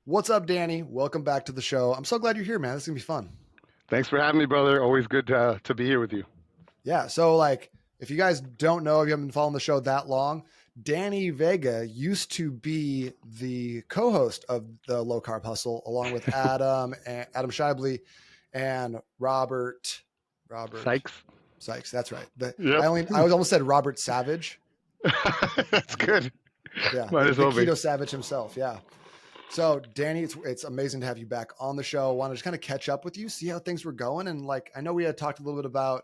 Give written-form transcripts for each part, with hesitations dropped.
What's up, Danny? Welcome back to the show. I'm so glad you're here, man. This is gonna be fun. Thanks for having me, brother. Always good to be here with you. Yeah. So, if you guys don't know, if you haven't been following the show that long, Danny Vega used to be the co-host of the Low Carb Hustle, along with Adam Shibley, and Robert Sykes. Sykes. That's right. Yep. I was almost said Robert Savage. That's good. Yeah, Might as the well be. Keto Savage himself. Yeah. So, Danny, it's amazing to have you back on the show. I want to just kind of catch up with you, see how things were going, and I know we had talked a little bit about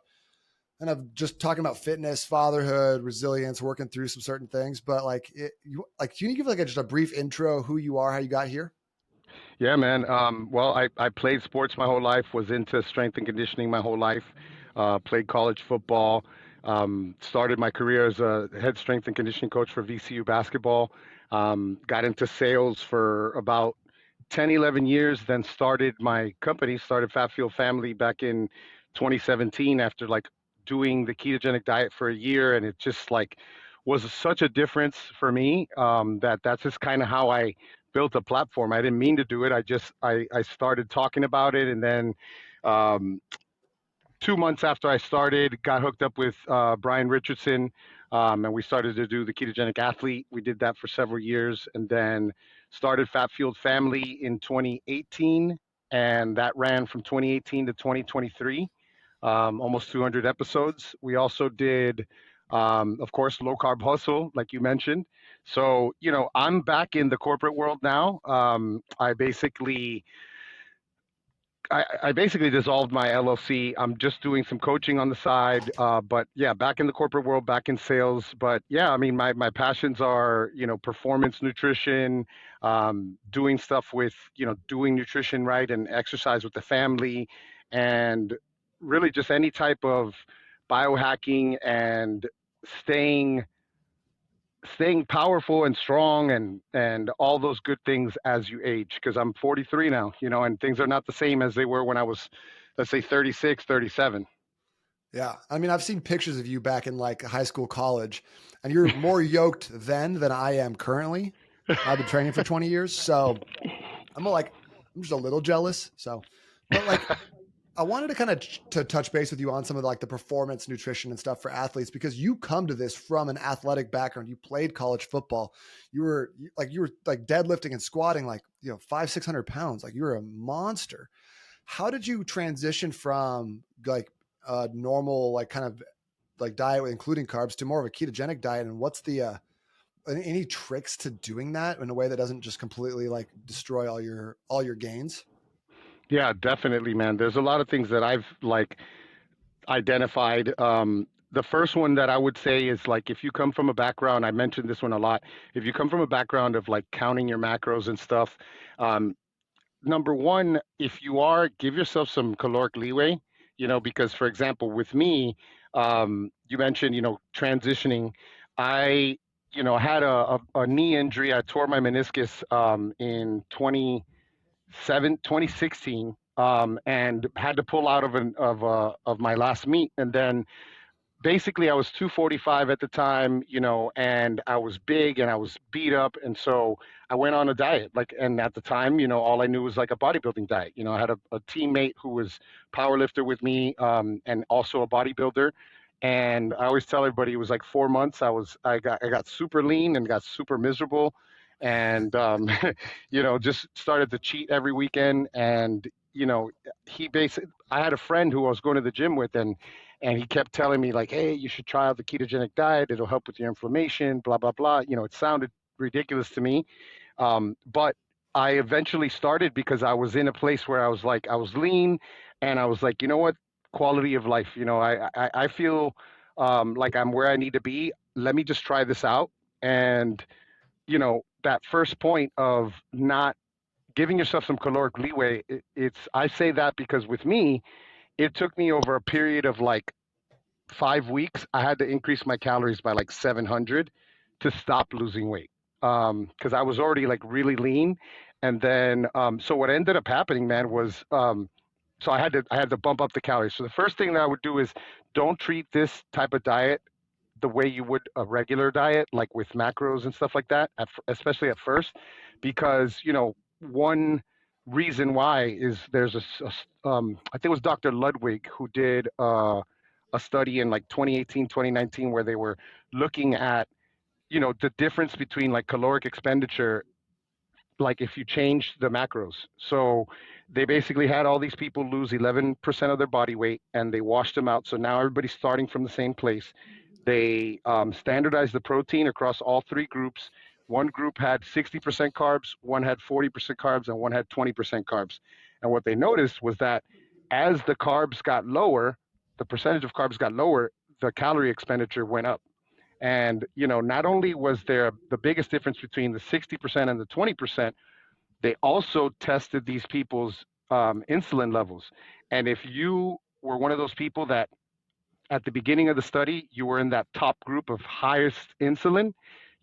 kind of just talking about fitness, fatherhood, resilience, working through some certain things. But can you give just a brief intro, who you are, how you got here? Yeah, man. Well, I played sports my whole life, was into strength and conditioning my whole life, played college football, started my career as a head strength and conditioning coach for VCU basketball, got into sales for about 10, 11 years, then started my company, started Fat Fuel Family back in 2017 after doing the ketogenic diet for a year. And it just was such a difference for me that's just kind of how I built a platform. I didn't mean to do it. I started talking about it, and then um, 2 months after I started, got hooked up with Brian Richardson, and we started to do the ketogenic athlete. We did that for several years, and then started Fat Fueled Family in 2018, and that ran from 2018 to 2023, almost 200 episodes. We also did, of course, Low Carb Hustle, like you mentioned. So, I'm back in the corporate world now. I basically dissolved my LLC. I'm just doing some coaching on the side. But yeah, back in the corporate world, back in sales. But yeah, I mean, my passions are, performance nutrition, doing stuff with, doing nutrition right and exercise with the family, and really just any type of biohacking and staying staying powerful and strong and all those good things as you age, because I'm 43 now, and things are not the same as they were when I was, let's say, 36, 37. Yeah. I mean, I've seen pictures of you back in high school, college, and you're more yoked then than I am currently. I've been training for 20 years. So I'm just a little jealous. So, but I wanted to kind of to touch base with you on some of the performance nutrition and stuff for athletes, because you come to this from an athletic background. You played college football. You were deadlifting and squatting 500-600 pounds. Like, you were a monster. How did you transition from a normal kind of diet with including carbs to more of a ketogenic diet? And what's the any tricks to doing that in a way that doesn't just completely destroy all your gains? Yeah, definitely, man. There's a lot of things that I've identified. The first one that I would say is, if you come from a background, I mentioned this one a lot. If you come from a background of counting your macros and stuff, um, number one, if you are, give yourself some caloric leeway, because, for example, with me, you mentioned, transitioning. I, had a knee injury. I tore my meniscus in 2016, and had to pull out of my last meet. And then basically I was 245 at the time, and I was big and I was beat up. And so I went on a diet, and at the time, all I knew was a bodybuilding diet. I had a teammate who was power lifter with me, and also a bodybuilder. And I always tell everybody it was 4 months. I got super lean and got super miserable, and just started to cheat every weekend. And I had a friend who I was going to the gym with, and he kept telling me, hey, you should try out the ketogenic diet. It'll help with your inflammation, blah, blah, blah. It sounded ridiculous to me. But I eventually started because I was in a place where I was lean, and I was like, you know what? Quality of life. I feel like I'm where I need to be. Let me just try this out. And, that first point of not giving yourself some caloric leeway, I say that because with me, it took me over a period of 5 weeks. I had to increase my calories by 700 to stop losing weight, because I was already really lean. And then so what ended up happening, man, was so I had to bump up the calories. So the first thing that I would do is, don't treat this type of diet the way you would a regular diet, with macros and stuff like that, especially at first, because one reason why is there's I think it was Dr. Ludwig who did a study in like 2018, 2019, where they were looking at, the difference between like caloric expenditure, like if you change the macros. So they basically had all these people lose 11% of their body weight and they washed them out. So now everybody's starting from the same place. They standardized the protein across all three groups. One group had 60% carbs, one had 40% carbs, and one had 20% carbs. And what they noticed was that as the carbs got lower, the percentage of carbs got lower, the calorie expenditure went up. And not only was there the biggest difference between the 60% and the 20%, they also tested these people's insulin levels. And if you were one of those people that at the beginning of the study, you were in that top group of highest insulin,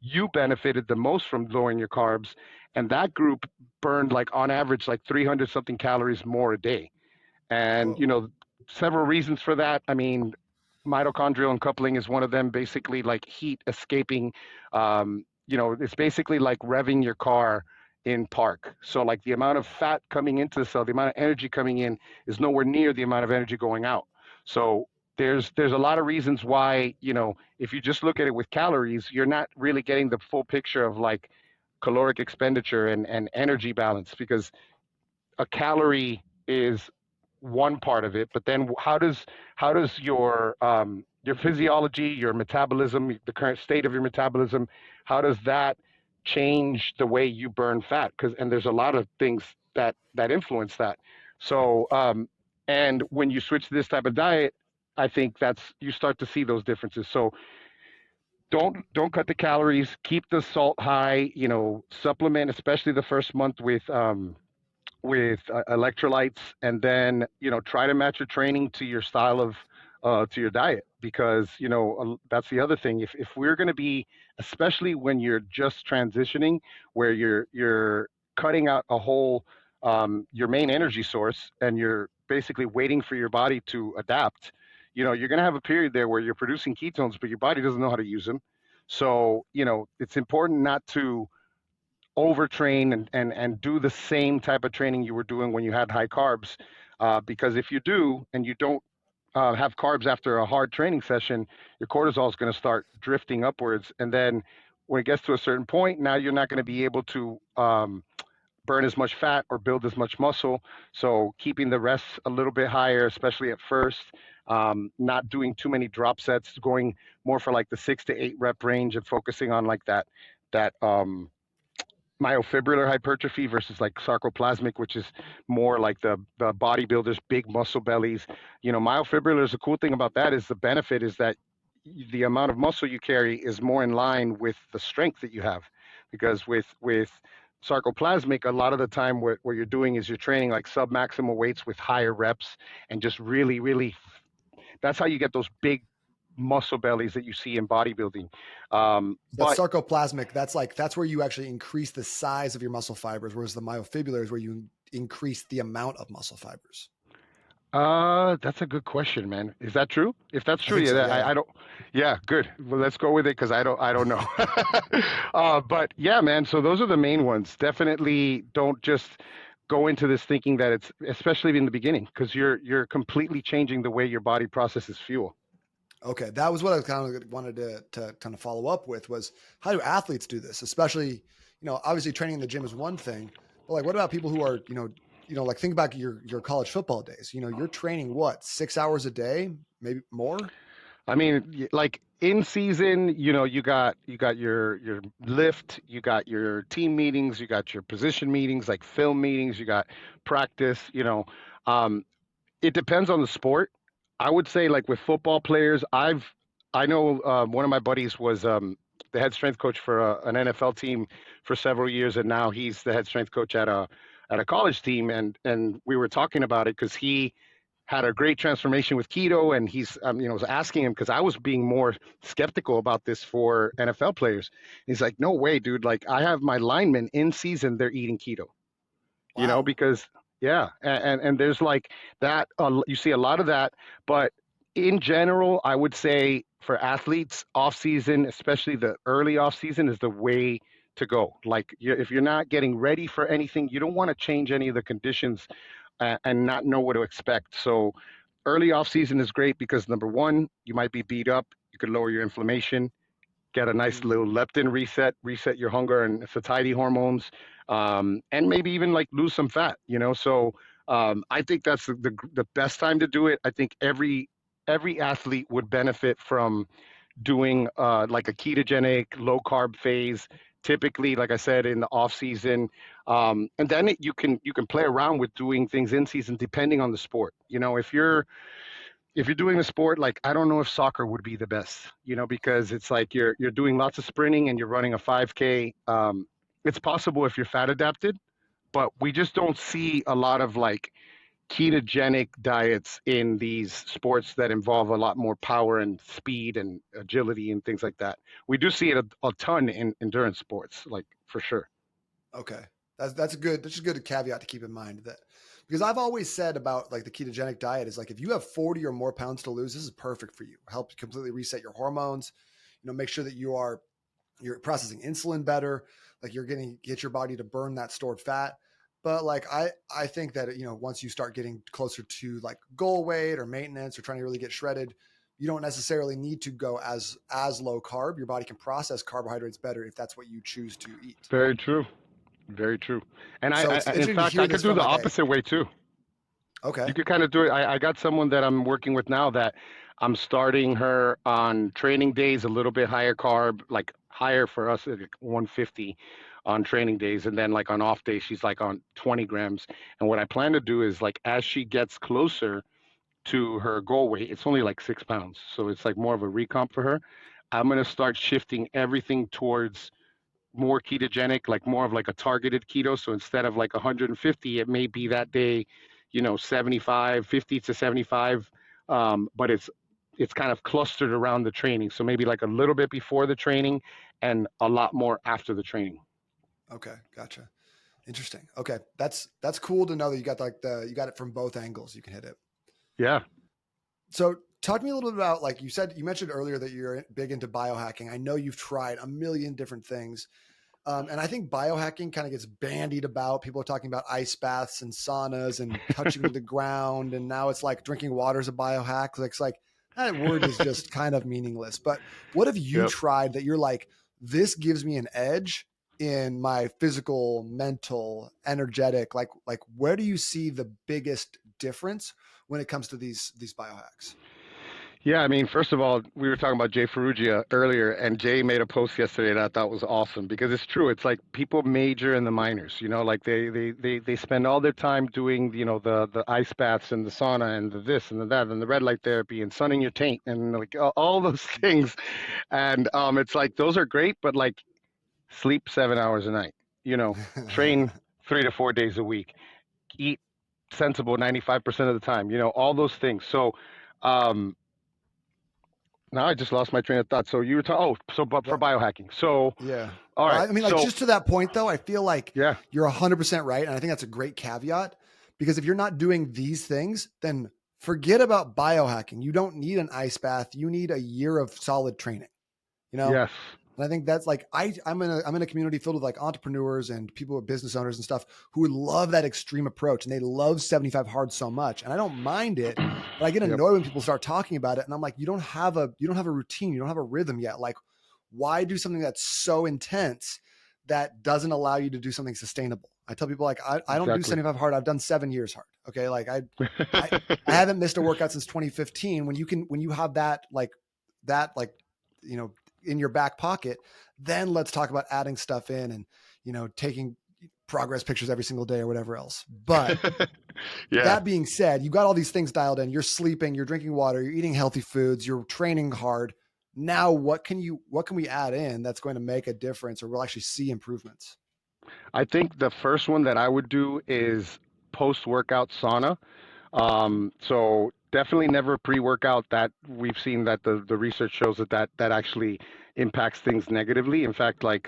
you benefited the most from lowering your carbs. And that group burned like on average like 300 something calories more a day. And, Whoa. several reasons for that. I mean, mitochondrial uncoupling is one of them, basically like heat escaping. It's basically like revving your car in park. So, like the amount of fat coming into the cell, the amount of energy coming in is nowhere near the amount of energy going out. So, there's a lot of reasons why, if you just look at it with calories, you're not really getting the full picture of like caloric expenditure and energy balance, because a calorie is one part of it, but then how does your physiology, your metabolism, the current state of your metabolism, how does that change the way you burn fat? Because and there's a lot of things that influence that. So and when you switch to this type of diet, I think that's you start to see those differences. So don't cut the calories, keep the salt high, supplement, especially the first month with electrolytes, and then try to match your training to your style of to your diet, because that's the other thing. If we're going to be, especially when you're just transitioning, where you're cutting out a whole your main energy source and you're basically waiting for your body to adapt, you're going to have a period there where you're producing ketones but your body doesn't know how to use them. So it's important not to overtrain and do the same type of training you were doing when you had high carbs. Because if you do and you don't have carbs after a hard training session, your cortisol is going to start drifting upwards. And then when it gets to a certain point, now you're not going to be able to burn as much fat or build as much muscle. So keeping the rests a little bit higher, especially at first. Not doing too many drop sets, going more for like the 6 to 8 rep range and focusing on like that myofibrillar hypertrophy versus like sarcoplasmic, which is more like the bodybuilders' big muscle bellies. Myofibrillar is the cool thing about that is the benefit is that the amount of muscle you carry is more in line with the strength that you have, because with sarcoplasmic, a lot of the time what you're doing is you're training like sub-maximal weights with higher reps and just really, really, that's how you get those big muscle bellies that you see in bodybuilding. That's But sarcoplasmic. That's where you actually increase the size of your muscle fibers, whereas the myofibrillar is where you increase the amount of muscle fibers. That's a good question, man. Is that true? If that's I true, think yeah, so. Yeah, yeah. I don't. Yeah, good. Well, let's go with it because I don't know. But yeah, man. So those are the main ones. Definitely don't just go into this thinking that it's, especially in the beginning, because you're completely changing the way your body processes fuel. Okay, that was what I kind of wanted to kind of follow up with was how do athletes do this? Especially, obviously training in the gym is one thing, but like what about people who are, like think about your college football days. You're training what, 6 hours a day, maybe more? I mean, like in season, you got your lift, you got your team meetings, you got your position meetings, like film meetings, you got practice. Um, it depends on the sport. I would say, like with football players, I know one of my buddies was the head strength coach for an NFL team for several years, and now he's the head strength coach at a college team, and we were talking about it because he had a great transformation with keto, and he's was asking him because I was being more skeptical about this for NFL players. He's like, no way, dude. Like I have my linemen in season, they're eating keto, Wow. because yeah, and there's like that. You see a lot of that, but in general, I would say for athletes, off season, especially the early off season, is the way to go. Like if you're not getting ready for anything, you don't want to change any of the conditions and not know what to expect. So early off season is great because number one, you might be beat up. You could lower your inflammation, get a nice Mm, little leptin reset your hunger and satiety hormones, and maybe even like lose some fat. So I think that's the best time to do it. I think every athlete would benefit from doing like a ketogenic low carb phase. Typically, like I said, in the off season, and then you can play around with doing things in season depending on the sport. If you're doing a sport like I don't know if soccer would be the best, because it's like you're doing lots of sprinting and you're running a 5K. It's possible if you're fat adapted, but we just don't see a lot of like ketogenic diets in these sports that involve a lot more power and speed and agility and things like that. We do see it a ton in endurance sports, like for sure. okay. That's good. That's just a good caveat to keep in mind that because I've always said about like the ketogenic diet is like if you have 40 or more pounds to lose, this is perfect for you. Help completely reset your hormones, make sure that you're processing insulin better, like you're getting get your body to burn that stored fat. But like I think that once you start getting closer to like goal weight or maintenance or trying to really get shredded, you don't necessarily need to go as low carb. Your body can process carbohydrates better if that's what you choose to eat. Very true. Very true. And So it's in interesting to fact, hear I could this do from the like a opposite way too. You okay. could kind of do it. I got someone that I'm working with now that I'm starting her on training days a little bit higher carb, like higher for us, like 150 on training days. And then like on off days, she's like on 20 grams. And what I plan to do is like as she gets closer to her goal weight, it's only like 6 pounds. So it's like more of a recomp for her. I'm going to start shifting everything towards more ketogenic, like more of like a targeted keto. So instead of like 150, it may be that day, 75, 50 to 75. But it's kind of clustered around the training. So maybe like a little bit before the training and a lot more after the training. Okay, gotcha. Interesting. Okay, that's cool to know that you got you got it from both angles. You can hit it. Yeah. So talk to me a little bit about like you mentioned earlier that you're big into biohacking. I know you've tried a million different things. And I think biohacking kind of gets bandied about. People are talking about ice baths and saunas and touching the ground. And now it's like drinking water is a biohack. Like, it's like that word is just kind of meaningless. But what have you Yep. tried that you're like, this gives me an edge in my physical, mental, energetic? Like where do you see the biggest difference when it comes to these biohacks? Yeah, I mean, first of all, we were talking about Jay Ferrugia earlier, and Jay made a post yesterday that I thought was awesome because it's true. It's like people major in the minors, like they spend all their time doing, the ice baths and the sauna and the this and the that and the red light therapy and sun in your taint and like all those things. And it's like those are great, but like sleep 7 hours a night, train 3 to 4 days a week, eat sensible 95% of the time, all those things. So, um, now I just lost my train of thought. So you were talking, but for Well, biohacking. So, yeah. all right. I mean, like So, just to that point though, I feel like yeah, you're 100% right. And I think that's a great caveat because if you're not doing these things, then forget about biohacking. You don't need an ice bath. You need a year of solid training, you know? yes, And I think that's like, I'm in a community filled with like entrepreneurs and people with business owners and stuff who would love that extreme approach. And they love 75 hard so much. And I don't mind it, but I get yep, annoyed when people start talking about it. And I'm like, you don't have a routine. You don't have a rhythm yet. Like, why do something that's so intense that doesn't allow you to do something sustainable? I tell people like I don't do exactly. 75 hard. I've done 7 years hard. Okay. Like I I haven't missed a workout since 2015. When you have that you know in your back pocket, then let's talk about adding stuff in and taking progress pictures every single day or whatever else. But Yeah, that being said, you got all these things dialed in. You're sleeping, you're drinking water, you're eating healthy foods, you're training hard. Now, what can we add in that's going to make a difference or we'll actually see improvements? I think the first one that I would do is post-workout sauna. So definitely never pre-workout. That we've seen that the research shows that actually impacts things negatively. In fact, like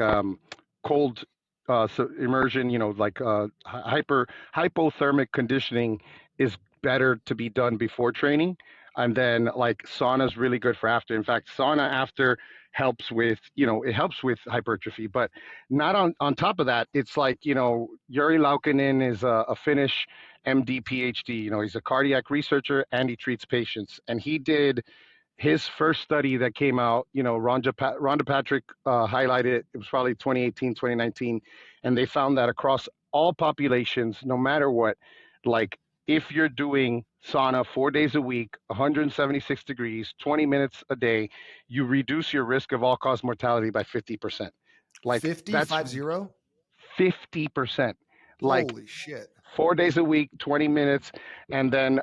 cold immersion, like hypothermic conditioning is better to be done before training. And then like sauna is really good for after. In fact, sauna after helps with, it helps with hypertrophy. But not on top of that, it's like, Yuri Laukkanen is a Finnish MD PhD. He's a cardiac researcher and he treats patients. And he did his first study that came out, Rhonda Patrick highlighted it. It was probably 2018, 2019. And they found that across all populations, no matter what, like if you're doing sauna 4 days a week, 176 degrees, 20 minutes a day, you reduce your risk of all cause mortality by 50%. Like 50, that's 50? 50%. Like Holy shit. 4 days a week, 20 minutes, and then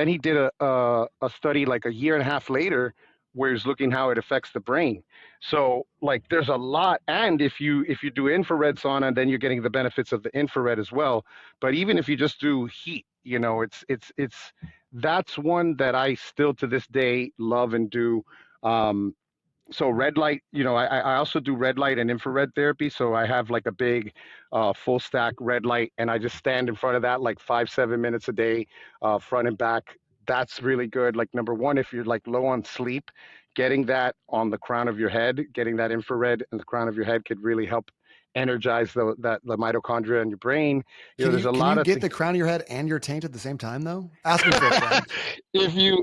he did a study like a year and a half later where he's looking how it affects the brain. So like there's a lot, and if you do infrared sauna, then you're getting the benefits of the infrared as well. But even if you just do heat, it's that's one that I still to this day love and do. Um, so red light, I also do red light and infrared therapy. So I have like a big full stack red light and I just stand in front of that like 5 7 minutes a day, front and back. That's really good. Like number one, if you're like low on sleep, getting that on the crown of your head, getting that infrared in the crown of your head could really help energize the mitochondria in your brain. There's a Can lot you of get the crown of your head and your taint at the same time though? Ask me for a friend. if you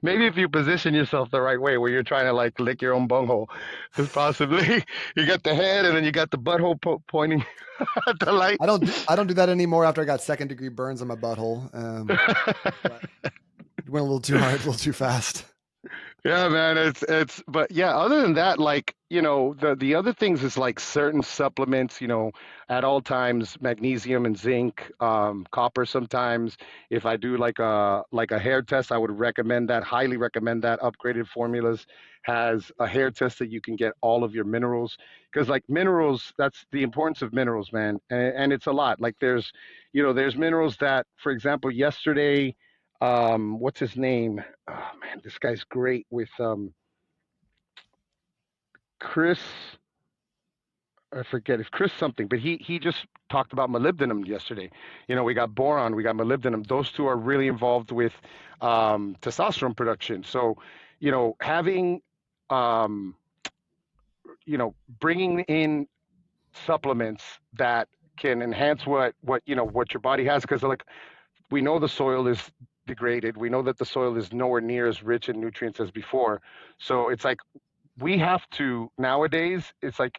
maybe if you position yourself the right way where you're trying to like lick your own bunghole, because possibly you got the head and then you got the butthole pointing at the light. I don't do that anymore after I got second degree burns on my butthole. But it went a little too hard, a little too fast. Yeah, man, but yeah, other than that, like, the other things is like certain supplements, at all times, magnesium and zinc, copper sometimes. If I do like a hair test, I would recommend that, highly recommend that. Upgraded Formulas has a hair test that you can get all of your minerals. Because like minerals, that's the importance of minerals, man. And it's a lot. Like there's minerals that, for example, yesterday, what's his name? Oh man, this guy's great with Chris. I forget it's Chris something, but he just talked about molybdenum yesterday. We got boron, we got molybdenum. Those two are really involved with testosterone production. So, having um, bringing in supplements that can enhance what your body has, because like we know the soil is degraded. We know that the soil is nowhere near as rich in nutrients as before. So it's like we have to nowadays. It's like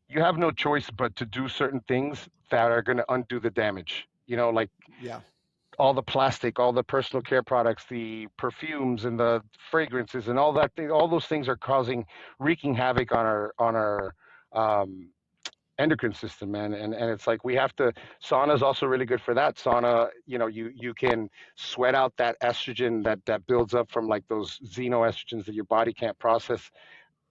you have no choice but to do certain things that are going to undo the damage. Like Yeah. all the plastic, all the personal care products, the perfumes and the fragrances and all that. All those things are wreaking havoc on our um, endocrine system, man. And it's like we have to. Sauna is also really good for that. Sauna, you can sweat out that estrogen that builds up from like those xenoestrogens that your body can't process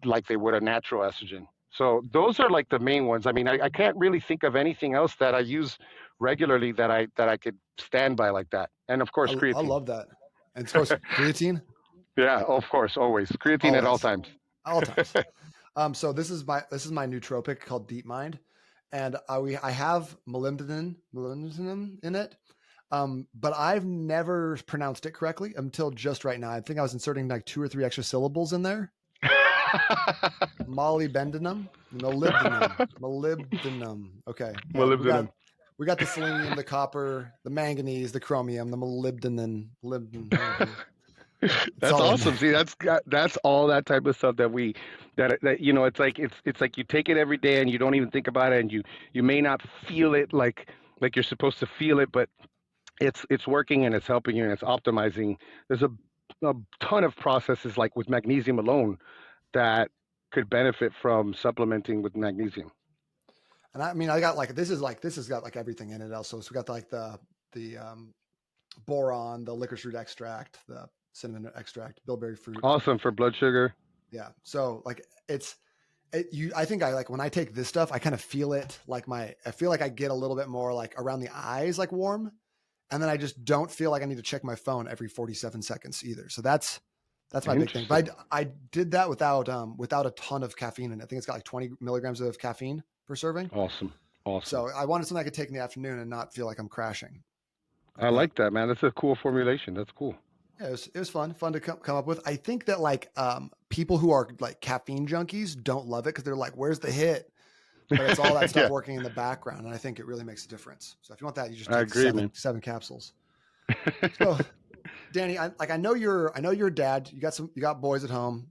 like they would a natural estrogen. So those are like the main ones. I mean, I can't really think of anything else that I use regularly that I could stand by like that. And of course, I creatine. love that. And of course, creatine, Yeah, of course, always creatine at all always, times. all times. So this is my nootropic called Deep Mind, and I have molybdenum in it. But I've never pronounced it correctly until just right now. I think I was inserting like 2 or 3 extra syllables in there. Molybdenum. Okay, yeah, we got Molybdenum. we got the selenium, the copper, the manganese, the chromium, the molybdenum. It's That's all in awesome. there. See, that's all that type of stuff that it's like you take it every day and you don't even think about it and you may not feel it like you're supposed to feel it, but it's working and it's helping you and it's optimizing. There's a ton of processes like with magnesium alone that could benefit from supplementing with magnesium. And I mean, I got this has got like everything in it. Also, so we got like the boron, the licorice root extract, the cinnamon extract, bilberry fruit. Awesome for blood sugar. Yeah. So like I think I like when I take this stuff, I kind of feel it like I feel like I get a little bit more like around the eyes, like warm. And then I just don't feel like I need to check my phone every 47 seconds either. So that's my big thing. Interesting. But I did that without a ton of caffeine in it. I think it's got like 20 milligrams of caffeine per serving. Awesome. Awesome. So I wanted something I could take in the afternoon and not feel like I'm crashing. I But like that, man. That's a cool formulation. That's cool. Yeah, it was fun to come up with. I think that like people who are like caffeine junkies don't love it because they're like, "Where's the hit?" But it's all that stuff Yeah, working in the background, and I think it really makes a difference. So if you want that, you just I take the agree, seven man. seven capsules. So Danny, I know you're a dad. You got boys at home.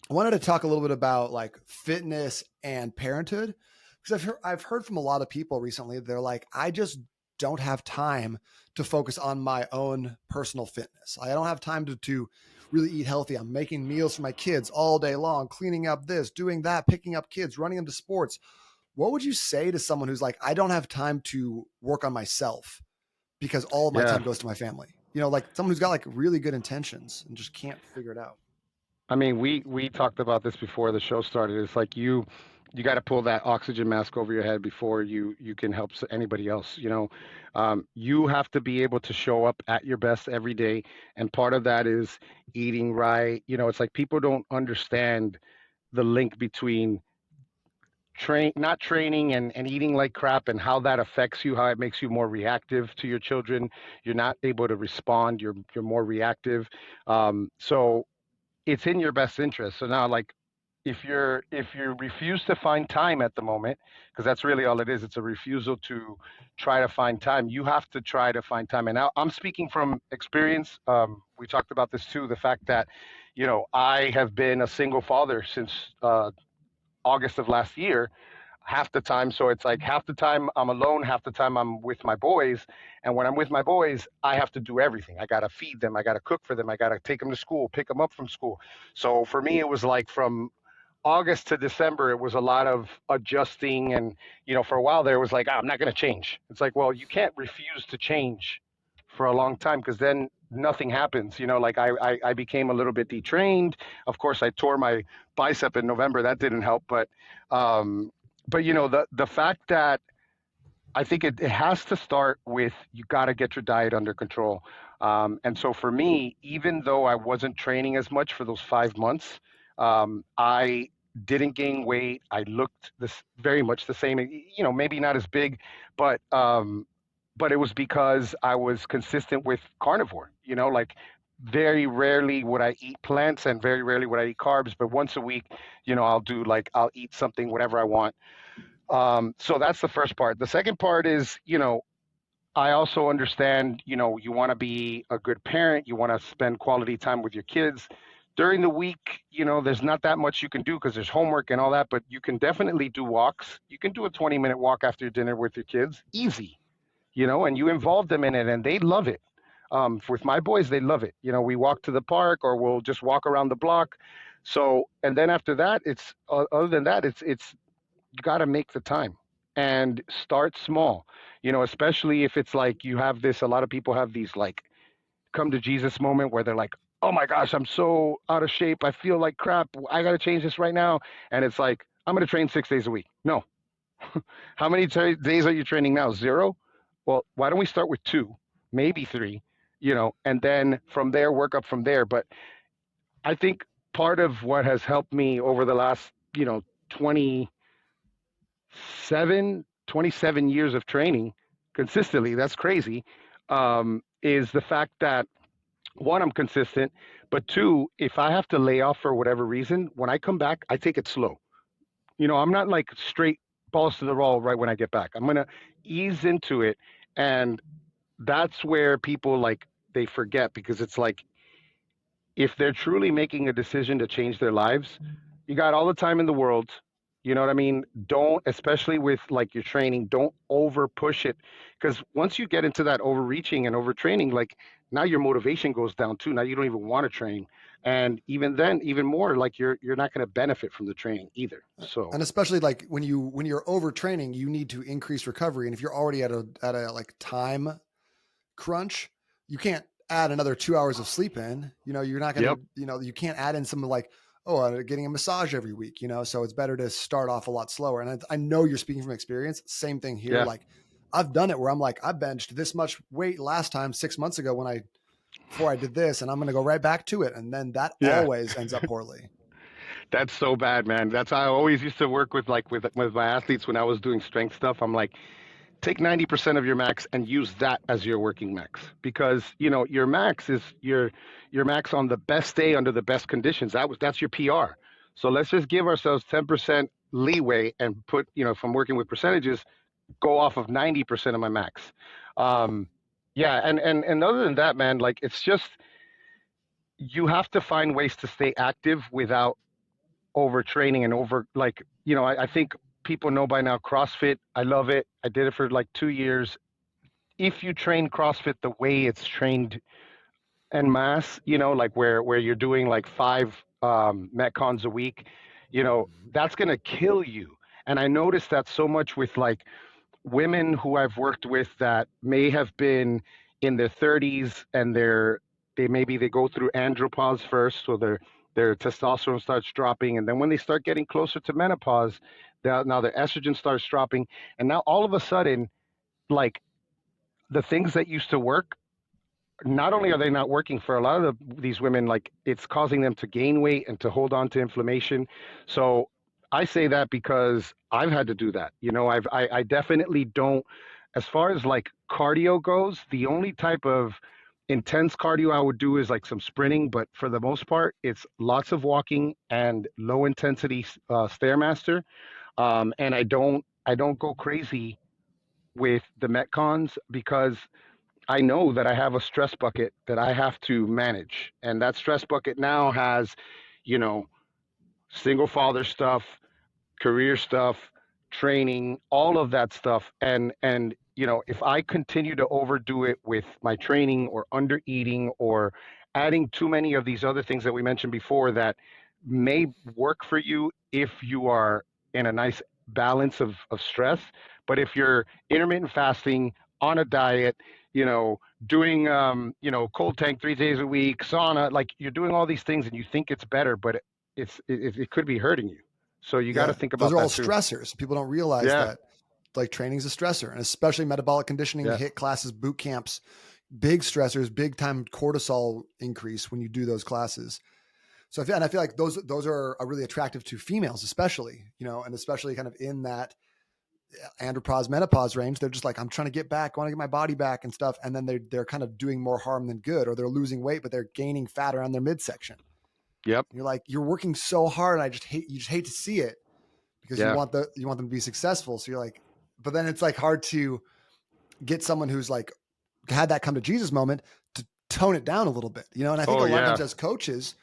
I wanted to talk a little bit about like fitness and parenthood because I've heard from a lot of people recently. They're like, I just don't have time to focus on my own personal fitness. I don't have time to really eat healthy. I'm making meals for my kids all day long, cleaning up this, doing that, picking up kids, running them to sports. What would you say to someone who's like, I don't have time to work on myself because all of my Yeah. time goes to my family? Like someone who's got like really good intentions and just can't figure it out. I mean, we talked about this before the show started. It's like you got to pull that oxygen mask over your head before you can help anybody else. You have to be able to show up at your best every day, and part of that is eating right. It's like people don't understand the link between not training and eating like crap and how that affects you, how it makes you more reactive to your children. You're not able to respond. You're more reactive. So it's in your best interest. So now, like, if you refuse to find time at the moment, because that's really all it is, it's a refusal to try to find time. You have to try to find time. And now I'm speaking from experience. We talked about this too. The fact that, I have been a single father since August of last year, half the time. So it's like half the time I'm alone, half the time I'm with my boys. And when I'm with my boys, I have to do everything. I got to feed them, I got to cook for them, I got to take them to school, pick them up from school. So for me, it was like from August to December, it was a lot of adjusting. And, for a while there, it was like, I'm not going to change. It's like, well, you can't refuse to change for a long time because then nothing happens. Like I became a little bit detrained. Of course, I tore my bicep in November. That didn't help. Um, but the fact that I think it has to start with you got to get your diet under control. And so for me, even though I wasn't training as much for those 5 months, I didn't gain weight. I looked this very much the same. Maybe not as big, but but it was because I was consistent with carnivore. Like very rarely would I eat plants and very rarely would I eat carbs. But once a week, I'll eat something whatever I want. So that's the first part. The second part is, I also understand, you want to be a good parent, you want to spend quality time with your kids. During the week, there's not that much you can do because there's homework and all that, but you can definitely do walks. You can do a 20-minute walk after dinner with your kids, easy, and you involve them in it and they love it. With my boys, they love it. We walk to the park or we'll just walk around the block. So, and then after that, other than that, it's you got to make the time and start small, especially if it's like you have this, a lot of people have these like come to Jesus moment where they're like, oh my gosh, I'm so out of shape. I feel like crap. I got to change this right now. And it's like, I'm going to train 6 days a week. No. How many days are you training now? Zero? Well, why don't we start with two, maybe three, and then from there, work up from there. But I think part of what has helped me over the last, 20, 27 years of training consistently, that's crazy, is the fact that one, I'm consistent, but two, if I have to lay off for whatever reason, when I come back, I take it slow. I'm not like straight balls to the wall right when I get back. I'm going to ease into it. And that's where people like, they forget because it's like, if they're truly making a decision to change their lives, you got all the time in the world. You know what I mean? Don't, especially with like your training, don't over push it. Because once you get into that overreaching and overtraining, like now your motivation goes down too. Now you don't even want to train. And even then, even more, like you're not going to benefit from the training either. So, And especially like when you're overtraining, you need to increase recovery. And if you're already at a like time crunch, you can't add another 2 hours of sleep in. You're not gonna, yep. you can't add in some like, oh, getting a massage every week. So it's better to start off a lot slower. And I know you're speaking from experience. Same thing here. Yeah. Like I've done it where I'm like, I benched this much weight last time 6 months ago before I did this, and I'm going to go right back to it. And then that Yeah. always ends up poorly. That's so bad, man. That's how I always used to work with like with my athletes when I was doing strength stuff. I'm like, take 90% of your max and use that as your working max, because your max is your max on the best day under the best conditions. That's your PR. So let's just give ourselves 10% leeway and put, if I'm working with percentages, go off of 90% of my max. um yeah, and other than that, man, like, it's just, you have to find ways to stay active without overtraining and over, like, I think people know by now CrossFit. I love it. I did it for like 2 years. If you train CrossFit the way it's trained en masse, like where you're doing like five metcons a week, Mhm. that's gonna kill you. And I noticed that so much with like women who I've worked with that may have been in their 30s, and they go through andropause first, so their testosterone starts dropping, and then when they start getting closer to menopause, now their estrogen starts dropping, and now all of a sudden, like, the things that used to work, not only are they not working for a lot of these women, like, it's causing them to gain weight and to hold on to inflammation. So I say that because I've had to do that. I definitely don't, as far as like cardio goes, the only type of intense cardio I would do is like some sprinting, but for the most part, it's lots of walking and low intensity stairmaster. And I don't go crazy with the metcons, because I know that I have a stress bucket that I have to manage. And that stress bucket now has, you know, single father stuff, career stuff, training, all of that stuff. And if I continue to overdo it with my training or under eating or adding too many of these other things that we mentioned before that may work for you if you are in a nice balance of stress. But if you're intermittent fasting, on a diet, doing cold tank 3 days a week, sauna, like, you're doing all these things and you think it's better, but it could be hurting you. So you got to Yeah, think those about are all that too. stressors. People don't realize Yeah, that like training is a stressor, and especially metabolic conditioning, yeah, hit classes, boot camps, big stressors, big time cortisol increase when you do those classes. So I feel like those are really attractive to females, especially, and especially kind of in that andropause menopause range. They're just like, I'm trying to get back, I want to get my body back and stuff, and then they're kind of doing more harm than good, or they're losing weight, but they're gaining fat around their midsection. yep, You're like, you're working so hard, and you just hate to see it because yeah. you want them to be successful. So you're like, but then it's like hard to get someone who's like had that come to Jesus moment to tone it down a little bit, And I think Oh a lot of yeah, times as coaches,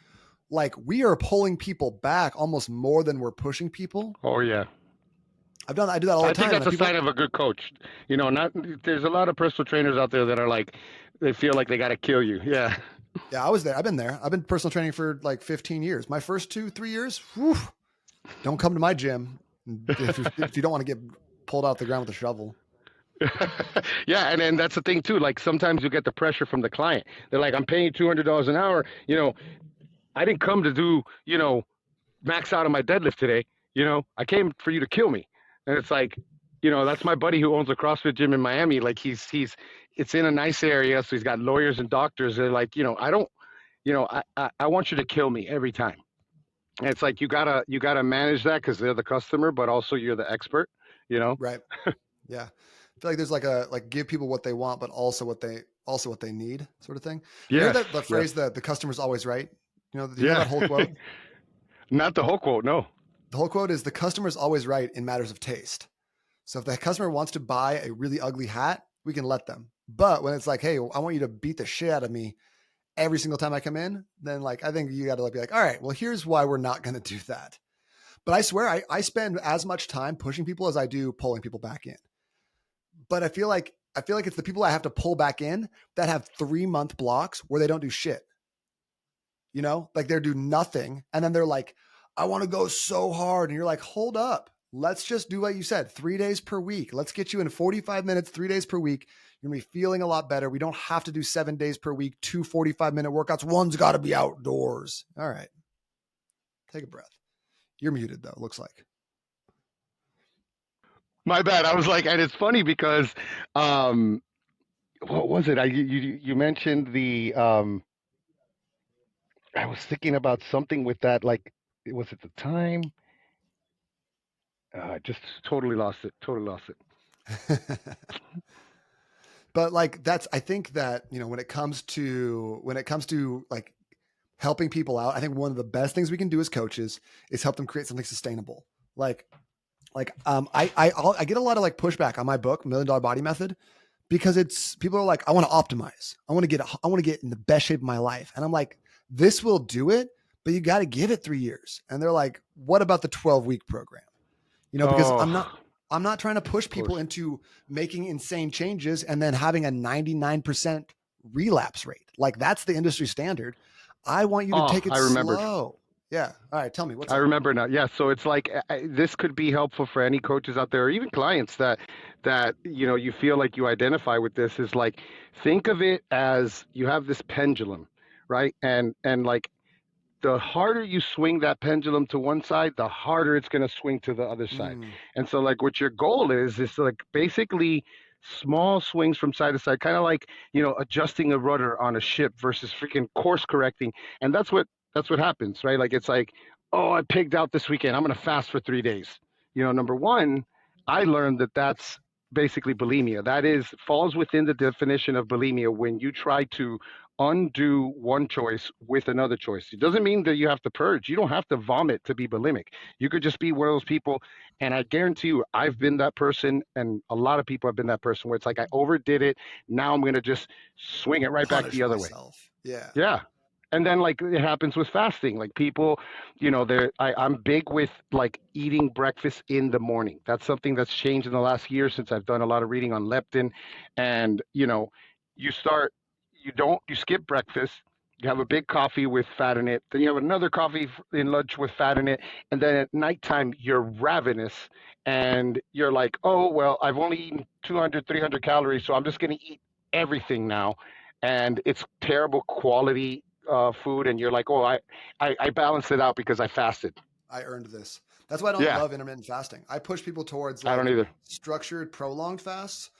like we are pulling people back almost more than we're pushing people. oh yeah. I do that all the I think time. that's Like a sign people, of a good coach. Not there's a lot of personal trainers out there that are like, they feel like they got to kill you. Yeah. yeah, I was there. I've been there. I've been personal training for like 15 years. My first 2, 3 years, whew, don't come to my gym if you don't want to get pulled out the ground with a shovel. Yeah, and then that's the thing too. Like, sometimes you get the pressure from the client. They're like, I'm paying you $200 an hour. I didn't come to do, max out on my deadlift today. I came for you to kill me. And it's like, that's my buddy who owns a CrossFit gym in Miami. Like, it's in a nice area, so he's got lawyers and doctors. They're like, I don't, I want you to kill me every time. And it's like, you gotta manage that because they're the customer, but also you're the expert. You know? Right. Yeah. I feel like there's like give people what they want, but also what they need, sort of thing. You heard Yes, that the yes, phrase that the customer's always right? Do you know yeah. that whole quote? Not the whole quote, no. The whole quote is the customer's always right in matters of taste. So if the customer wants to buy a really ugly hat, we can let them. But when it's like, hey, I want you to beat the shit out of me every single time I come in, then like I think you got to be like, all right, well, here's why we're not going to do that. But I swear I spend as much time pushing people as I do pulling people back in. But I feel like it's the people I have to pull back in that have 3 month blocks where they don't do shit. Like they're do nothing, and then they're like, I want to go so hard, and you're like, hold up, let's just do what you said, 3 days per week. Let's get you in 45 minutes, 3 days per week. You're gonna be feeling a lot better. We don't have to do 7 days per week, two 45-minute workouts. One's got to be outdoors. All right, take a breath. You're muted though. Looks like. My bad. I was like, and it's funny because, um, what was it? You mentioned the, I was thinking about something with that, like, was it the time? Just totally lost it. Totally lost it. But like that's I think that, when it comes to like helping people out, I think one of the best things we can do as coaches is help them create something sustainable. Like I get a lot of like pushback on my book, $1 Million Body Method, because it's people are like, I want to optimize. I want to get in the best shape of my life. And I'm like, this will do it, but you got to give it 3 years. And they're like, what about the 12-week program? Because Oh, I'm not trying to push of people course. into making insane changes and then having a 99% relapse rate. Like that's the industry standard. I want you to Oh, take it I remembered. slow. Yeah. All right. Tell me what's I up. remember now. Yeah, so it's like this could be helpful for any coaches out there, or even clients that you feel like you identify with this. Is like think of it as you have this pendulum, right? And like the harder you swing that pendulum to one side, the harder it's going to swing to the other side. Mm, And so, like, what your goal is like basically small swings from side to side, kind of like adjusting a rudder on a ship versus freaking course correcting. And that's what happens, right? Like, it's like, oh, I pigged out this weekend. I'm going to fast for 3 days. Number one, I learned that that's basically bulimia. That is falls within the definition of bulimia when you try to undo one choice with another choice. It doesn't mean that you have to purge. You don't have to vomit to be bulimic. You could just be one of those people. And I guarantee you, I've been that person, and a lot of people have been that person where it's like I overdid it. Now I'm going to just swing it right back punish the other way. myself. Yeah. Yeah. And then like it happens with fasting. Like people, I'm big with like eating breakfast in the morning. That's something that's changed in the last year since I've done a lot of reading on leptin. And you start you skip breakfast, you have a big coffee with fat in it, then you have another coffee in lunch with fat in it, and then at nighttime you're ravenous and you're like, "Oh, well, I've only eaten 200, 300 calories, so I'm just going to eat everything now." And it's terrible quality food, and you're like, "Oh, I balanced it out because I fasted." I earned this. That's why I don't Yeah, love intermittent fasting. I push people towards I don't like either. structured, prolonged fasts,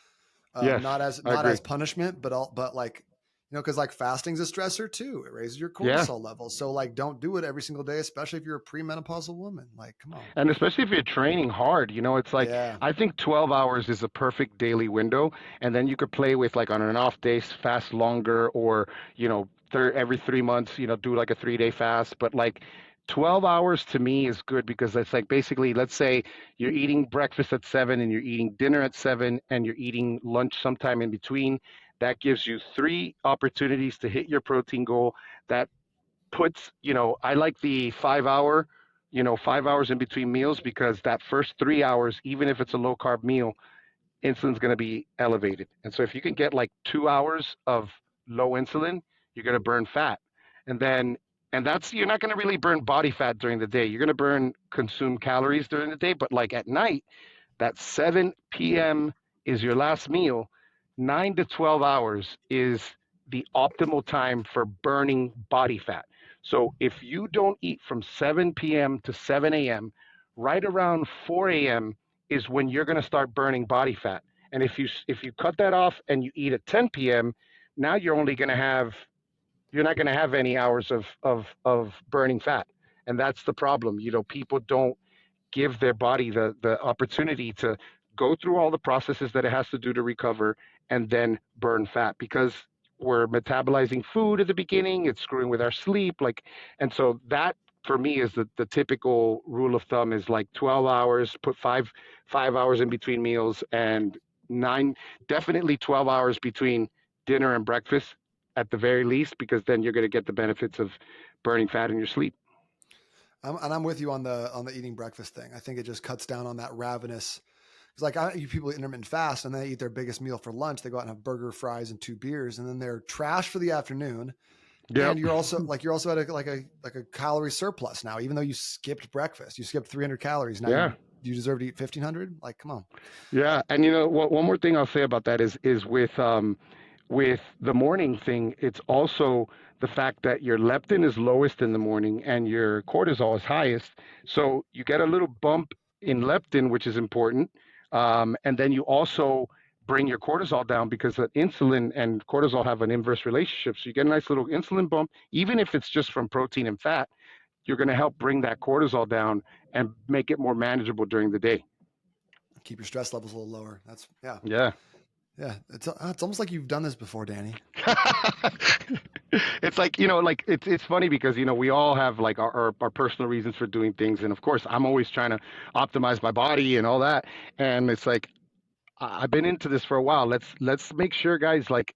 Yes, I not agree. as punishment, but like because like fasting's a stressor too. It raises your Yeah. cortisol levels. So like, don't do it every single day, especially if you're a pre-menopausal woman. Like, come on. And especially if you're training hard, it's like Yeah. I think 12 hours is a perfect daily window, and then you could play with like on an off day fast longer, or every 3 months, do like a 3-day fast. But like 12 hours to me is good because it's like basically, let's say you're eating breakfast at 7 and you're eating dinner at 7 and you're eating lunch sometime in between. That gives you 3 opportunities to hit your protein goal. That puts, I like the 5 hour, 5 hours in between meals because that first 3 hours, even if it's a low carb meal, insulin's going to be elevated. And so if you can get like 2 hours of low insulin, you're going to burn fat. And then, and that's, you're not going to really burn body fat during the day. You're going to consume calories during the day. But like at night, that 7 p.m. is your last meal. 9 to 12 hours is the optimal time for burning body fat. So if you don't eat from 7 p.m. to 7 a.m., right around 4 a.m. is when you're going to start burning body fat. And if you cut that off and you eat at 10 p.m., now you're not going to have any hours of burning fat. And that's the problem. People don't give their body the opportunity to go through all the processes that it has to do to recover and then burn fat because we're metabolizing food at the beginning, it's screwing with our sleep, and so that for me is the typical rule of thumb is like 12 hours, put 5 hours in between meals, and nine, definitely 12 hours between dinner and breakfast at the very least, because then you're going to get the benefits of burning fat in your sleep. I'm with you on the eating breakfast thing. I think it just cuts down on that ravenous. It's like people intermittent fast and they eat their biggest meal for lunch. They go out and have burger, fries, and 2 beers, and then they're trash for the afternoon. Yep. And you're also at a calorie surplus now, even though you skipped breakfast. You skipped 300 calories. Now Yeah. you deserve to eat 1,500. Like, come on. Yeah, and one more thing I'll say about that is with the morning thing, it's also the fact that your leptin is lowest in the morning and your cortisol is highest. So you get a little bump in leptin, which is important, and then you also bring your cortisol down because the insulin and cortisol have an inverse relationship. So you get a nice little insulin bump, even if it's just from protein and fat. You're going to help bring that cortisol down and make it more manageable during the day. keep your stress levels a little lower. That's yeah, Yeah. yeah. It's almost like you've done this before, Danny. It's like, like it's funny because, we all have like our personal reasons for doing things. And of course, I'm always trying to optimize my body and all that. And it's like, I've been into this for a while. Let's make sure, guys, like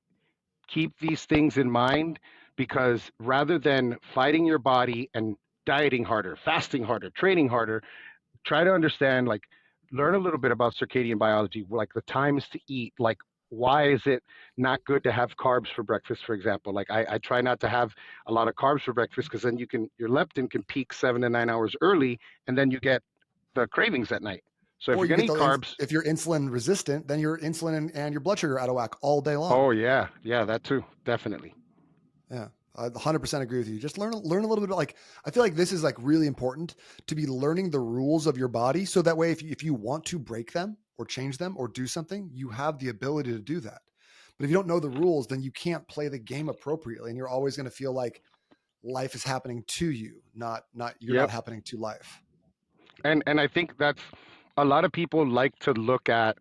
keep these things in mind, because rather than fighting your body and dieting harder, fasting harder, training harder, try to understand, like, learn a little bit about circadian biology, like the times to eat, like why is it not good to have carbs for breakfast, for example. Like I try not to have a lot of carbs for breakfast, because then your leptin can peak 7 to 9 hours early, and then you get the cravings at night. So if Or you're you gonna get eat the carbs, if you're insulin resistant, then your insulin and your blood sugar are out of whack all day long. oh yeah, yeah, that too, definitely. Yeah. I 100% agree with you. Just learn a little bit. Like I feel like this is like really important to be learning the rules of your body, so that way if you want to break them or change them or do something, you have the ability to do that. But if you don't know the rules, then you can't play the game appropriately, and you're always going to feel like life is happening to you, not you're not Yep. happening to life. And I think that's, a lot of people like to look at,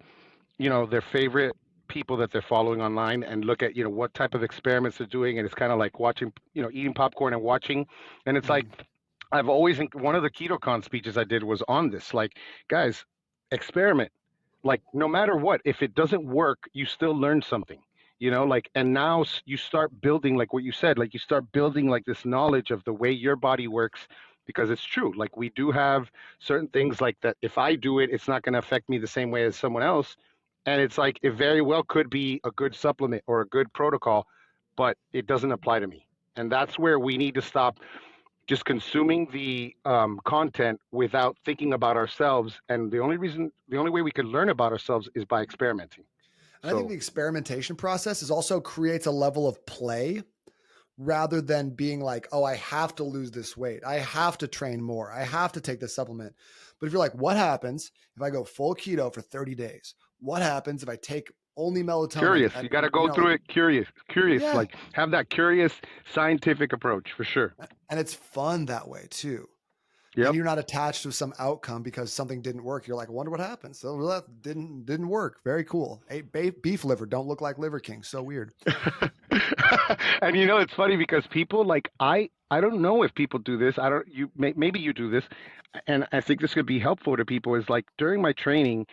their favorite people that they're following online, and look at, what type of experiments they're doing, and it's kind of like watching, eating popcorn and watching. And it's like, Mhm. I've always, one of the KetoCon speeches I did was on this, like, guys, experiment, like no matter what, if it doesn't work, you still learn something, like, and now you start building, like what you said, like you start building like this knowledge of the way your body works, because it's true, like we do have certain things like that. If I do it, it's not going to affect me the same way as someone else. And it's like, it very well could be a good supplement or a good protocol, but it doesn't apply to me. And that's where we need to stop just consuming the content without thinking about ourselves. And the only way we can learn about ourselves is by experimenting. And I think So, the experimentation process is also creates a level of play rather than being like, oh, I have to lose this weight. I have to train more. I have to take this supplement. But if you're like, what happens if I go full keto for 30 days? What happens if I take only melatonin? curious, you And, got to go through like, it curious, yeah. like have that curious scientific approach for sure. And it's fun that way too. And Yep. you're not attached to some outcome because something didn't work. You're like, I wonder what happened. So well, that didn't work. Very cool. Ate beef liver. Don't look like Liver King. So weird. And it's funny because people, like, I don't know if people do this. I don't, maybe you do this, and I think this could be helpful to people. Is like during my training,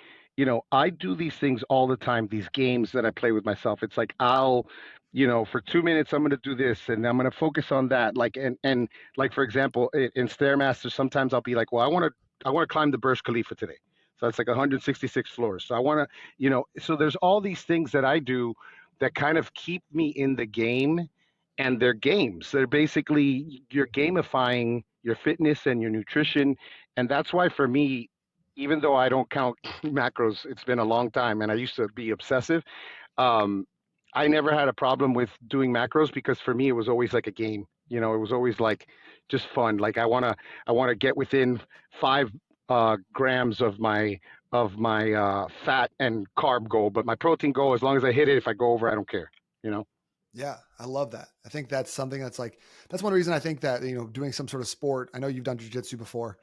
I do these things all the time. These games that I play with myself. It's like I'll, for 2 minutes I'm going to do this, and I'm going to focus on that. Like, and like for example, in Stairmaster, sometimes I'll be like, well, I want to climb the Burj Khalifa today. So it's like 166 floors. So I want to, so there's all these things that I do that kind of keep me in the game. And they're games. They're basically, you're gamifying your fitness and your nutrition. And that's why for me, even though I don't count macros, it's been a long time and I used to be obsessive. Um, I never had a problem with doing macros, because for me it was always like a game. It was always like just fun. Like I want to get within 5 grams of my fat and carb goal, but my protein goal, as long as I hit it, if I go over, I don't care. You know. Yeah, I love that. I think that's something that's one reason I think that doing some sort of sport. I know you've done jujitsu before.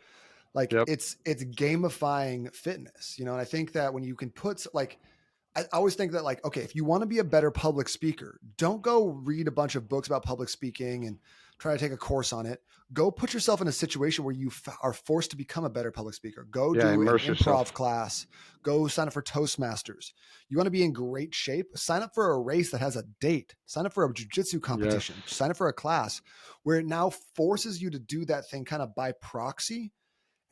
Like Yep. it's gamifying fitness, and I think that when you can put like I always think that like, okay, if you want to be a better public speaker, don't go read a bunch of books about public speaking and try to take a course on it. Go put yourself in a situation where you are forced to become a better public speaker. Go Yeah. do an Immerse improv yourself. class. Go sign up for Toastmasters. You want to be in great shape? Sign up for a race that has a date. Sign up for a jujitsu Yes. competition. Sign up for a class where it now forces you to do that thing kind of by proxy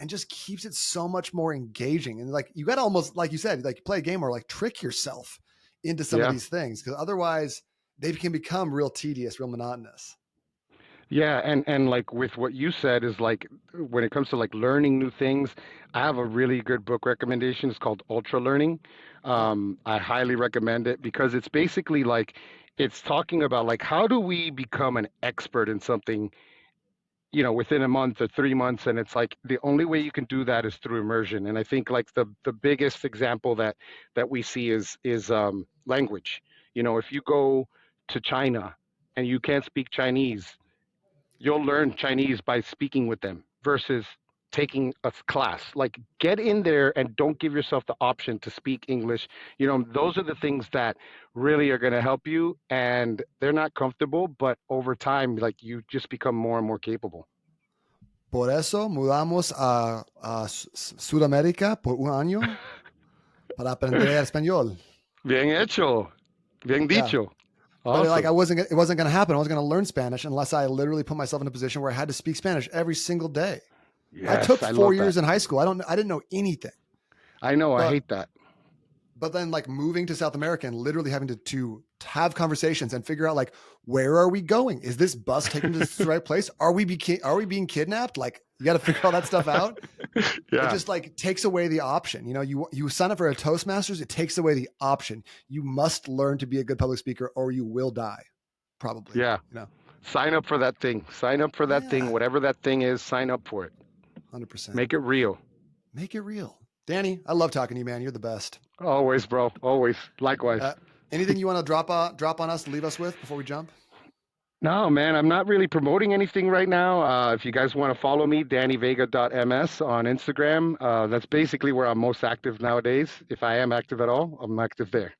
and just keeps it so much more engaging. And like you got to almost, like you said, like play a game or like trick yourself into some of Yeah. these things because otherwise they can become real tedious, real monotonous. Yeah, and like with what you said is like, when it comes to like learning new things, I have a really good book recommendation. It's called Ultra Learning. Oh, I highly recommend it, because it's basically like, it's talking about like, how do we become an expert in something, within a month or 3 months. And it's like the only way you can do that is through immersion. And I think like the biggest example that we see is language. If you go to China and you can't speak Chinese, you'll learn Chinese by speaking with them, versus taking a class. Like, get in there and don't give yourself the option to speak English. Those are the things that really are going to help you, and they're not comfortable, but over time, like, you just become more and more capable. Por eso mudamos a Sudamérica por un año para aprender español. Bien hecho. Bien Yeah. dicho. But like Awesome. it wasn't going to happen. I wasn't going to learn Spanish unless I literally put myself in a position where I had to speak Spanish every single day. I took Yes, I 4 years love that. in high school. I didn't know anything. I know, I But hate that. but then like moving to South America and literally having to have conversations and figure out like, where are we going? Is this bus taking us to the right place? Are we being kidnapped? Like, you got to figure all that stuff out. It Yeah. just like takes away the option. You sign up for a Toastmasters, it takes away the option. You must learn to be a good public speaker or you will die, probably. Yeah. Sign up for that thing. Sign up for that thing. Yeah, Whatever that thing is, sign up for it. 100%. Make it real. Make it real. Danny, I love talking to you, man. You're the best. Always, bro. Always. Likewise. Anything you want to drop on us, leave us with before we jump? No, man, I'm not really promoting anything right now. If you guys want to follow me, dannyvega.ms on Instagram. That's basically where I'm most active nowadays. If I am active at all, I'm active there.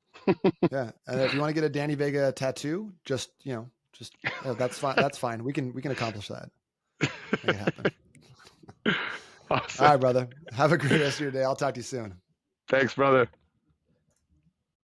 Yeah, and if you want to get a Danny Vega tattoo, that's fine. That's fine. We can accomplish that. Make it happen. Awesome. All right, brother. Have a great rest of your day. I'll talk to you soon. Thanks, brother.